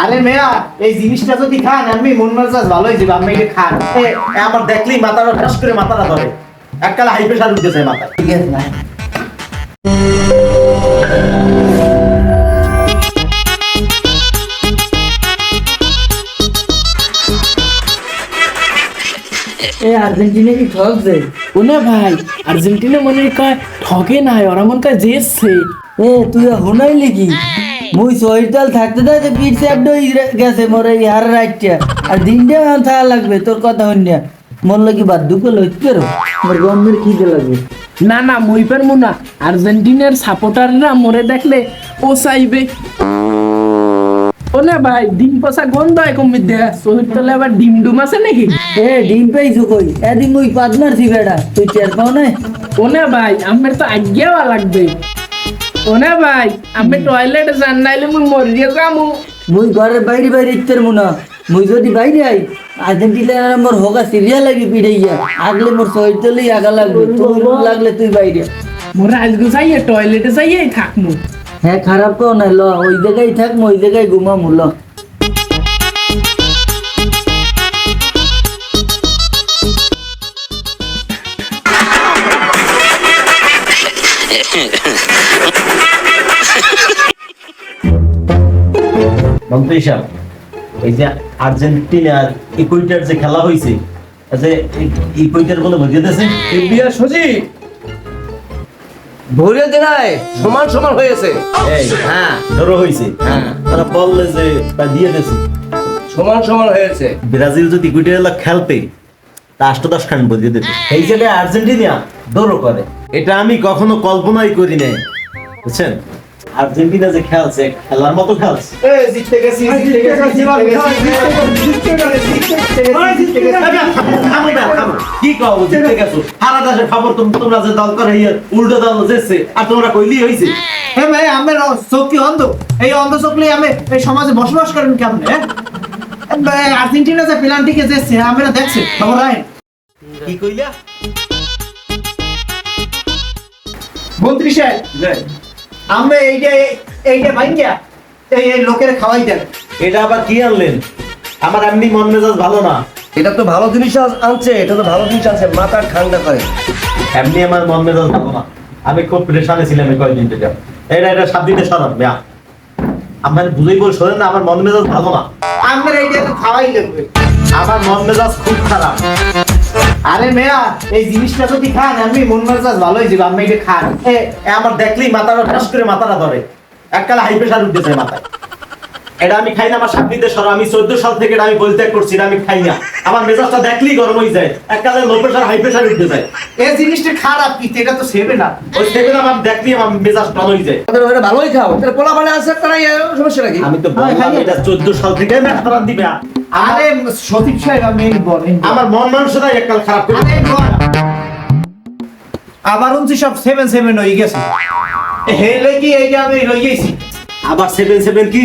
আরে মেয়া এই জিনিসটা যদি খান আমি মন মেজাজ ভালো হয়ে যাবে। আপনি এটা খান। আমার দেখলেই মাথাটা ঠাস করে মাথাটা ধরে, এককালে হাই প্রেশার উঠতেছে মাথায়। ঠিক আছে না আর্জেন্টিনা কি ঠকছে? ওনা ভাই আর্জেন্টিনা মনে কয় ঠকে নাই, ওরা মনে কয় জেসছে। তুই হুনাইলি কি? মুই শরীরটাল থাকতে থাকতে পিঠ স্যাপড গেছে মোর এই হার রাইটটা, আর দিনটা থাকা লাগবে তোর কথা হইনা। মোর লাগি বাদ দুটো লইতে রো, মোর গন্ধের খিদে লাগবে। না না মুই পারমু না, আর্জেন্টিনার সাপোর্টাররা মরে দেখলে ও চাইবে। ওনা ভাই ডিম পচা গন্ধ হয় কমির দেয়া, শহীদ তলে আবার ডিম ডুম আছে নাকি? ডিম পাইছো কই? এদিন মুই পার্টনার ছি বেটা, তুই টের পাও নাই? ওনা ভাই আমার তো আজ্ঞাও লাগবে। ওনা ভাই আমি টয়লেটে যান নাইলে মুই মরিয়ে যামু। মুই ঘরের বাইরে বাইরে ইত্তের মুনা, মুই যদি বাইরে আই আর্জেন্টিনার মোর হোগা সিরিয়া লাগি পিড়াইয়া, আগলে মোর শরীরটালই আগা লাগবে, তোর লাগলে তুই বাইরে। মোরা আজকে যাইয়ে টয়লেটে যাইয়েই থাকমু। হ্যাঁ খারাপ কেউ নাই, ল ওই জায়গায় থাক, ওই জায়গায় ঘুমামু ল। মন্ত্রী সাহেব, এই যে আর্জেন্টিনার ইকুয়েটর যে খেলা হয়েছে, যে ইকুয়েটর বলে বুঝিয়ে দিয়েছে বিয়া সজি ভরে দেয় সমান সমান হয়েছে। এই হ্যাঁ ধরো হয়েছে, তারা বললে যে বা দিয়ে দিয়েছে সমান সমান হয়েছে। ব্রাজিল যদি ইকুয়েটর খেলতে তা 8-10 খান বুঝিয়ে দিত। এই জায়গায় আর্জেন্টিনা দৌড় করে, এটা আমি কখনো কল্পনাই করি নাই, বুঝছেন? আর্জেন্টিনা যে খেলছে খেলার মতো খেলছে। জিততে গেছি জিততে গেছি কি কও জিতে গেছো? সারা দেশে খবর তোমরা যে দল করে উল্টো দল যেছে, আর তোমরা কইলি হইছে। হ্যাঁ ভাই আমার চোখ কি অন্ধ? এই অন্ধ চোখ নিয়ে আমি এই সমাজে বসবাস করেন কেমন? আর্জেন্টিনা যে পেনাল্টিকে যেছে আমরা দেখছি খবর রাখেন। কি কইলা? মন্ত্রী সাহেব আমরা এইটা ভাইঙ্গা এই লোকের খাওয়াই দেন। এটা আবার কি আনলেন? আমার এমনি মন মেজাজ ভালো না। এটা তো ভালো জিনিস আনছে, এটা তো ভালো জিনিস আনছে, মাথা ঠান্ডা করে। এমনি আমার মন মেজাজ ভালো না, আমি খুব প্রেশানে ছিলাম এই কয়েকদিন থেকে। এটা 7 দিনের সরাব মিয়া, আমার বুঝেই বল শোনেন না, আমার মন মেজাজ ভালো না। আমরা এইটা তো খাওয়াই লাগবে। আমার মন মেজাজ খুব খারাপ। আরে মেয়া এই জিনিসটা যদি খান আমি মন মেজাজ ভালো হয়ে যাবে। আপনি এটা খান। আমার দেখলেই মাথাটা ঠাস করে মাথাটা ধরে, এককালে হাই প্রেশার উঠতেছে মাথায়। এটা আমি খাই না, আমার 7 দিনের সরাব। আমি 14 সাল থেকে এটা আমি পরিত্যাগ করছি, আমি খাই না। আমার মেজাজটা দেখলেই গরম হয়ে যায়, এককালে লো প্রেশার হাই প্রেশার উঠতে যায়। এই জিনিসটা খারাপ কি? এটা তো সেবে না। ওই সেভেন আমার দেখলেই আমার মেজাজ ভালো হয়ে যায়। ওদের ওরা ভালোই খাও, তাহলে পোলা মানে আছে তারা সমস্যা নাকি? আমি তো বললাম এটা 14 সাল থেকে ম্যাচ খারাপ দিবে। আরে সতীপ সাহেব আমি বলেন আমার মন মানসিকতা এককাল খারাপ করে। আবার উনছি সব 7-7 হয়ে গেছে। হেলে কি এইটা আমি লই গেছি। আবার 7-7 কি?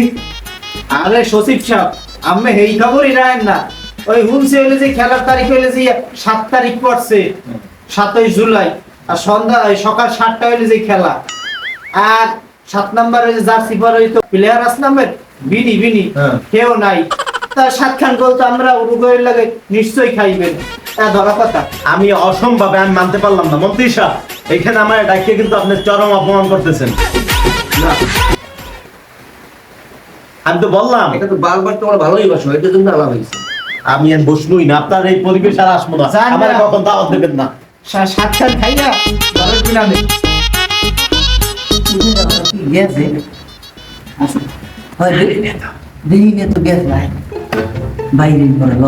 আরে সচিব সাহেব আমি এই খবরই রাখেন না। ওই হুনছে হইলে যে খেলার তারিখ হইলে যে 7 তারিখ পড়ছে 27 জুলাই, আর সকাল 7টা হইলে যে খেলা। আর 7 নাম্বার হইলে জার্সি পরে হইতো প্লেয়ার আস নাম্বার বিনি কেউ নাই। তা 7 খান গোল তো আমরা উরুগুয়ের লাগে নিশ্চয়ই খাইবেন, তা ধরা কথা। আমি অসম্ভবে আমি মানতে পারলাম না মন্ত্রী সাহেব, এখানে আমার ডাকিয়ে কিন্তু আপনি চরম অপমান করতেছেন। আমি তো বললাম এটা তো বারবার তোমরা ভালোই বাসো, এটা জন্য আলাদা হয়েছে। আমি আর বসবই না, আপনার এই পরিবেশ আর আসবো না। আমার কখন দাওয়াত দেবেন না। 7 খান খাই না ধরেন কিনা নেই। গেছে হয় দিনে তো গ্যাস নাই বাইরে করে ল।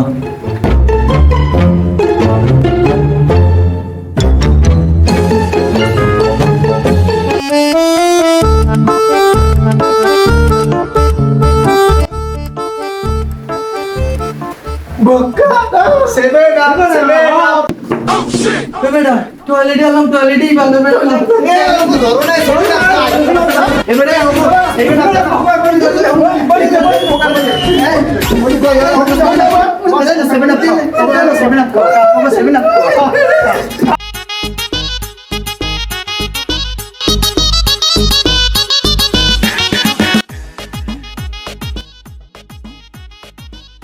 টয়লেটে এলাম, টয়লেটেই ভালো এবারে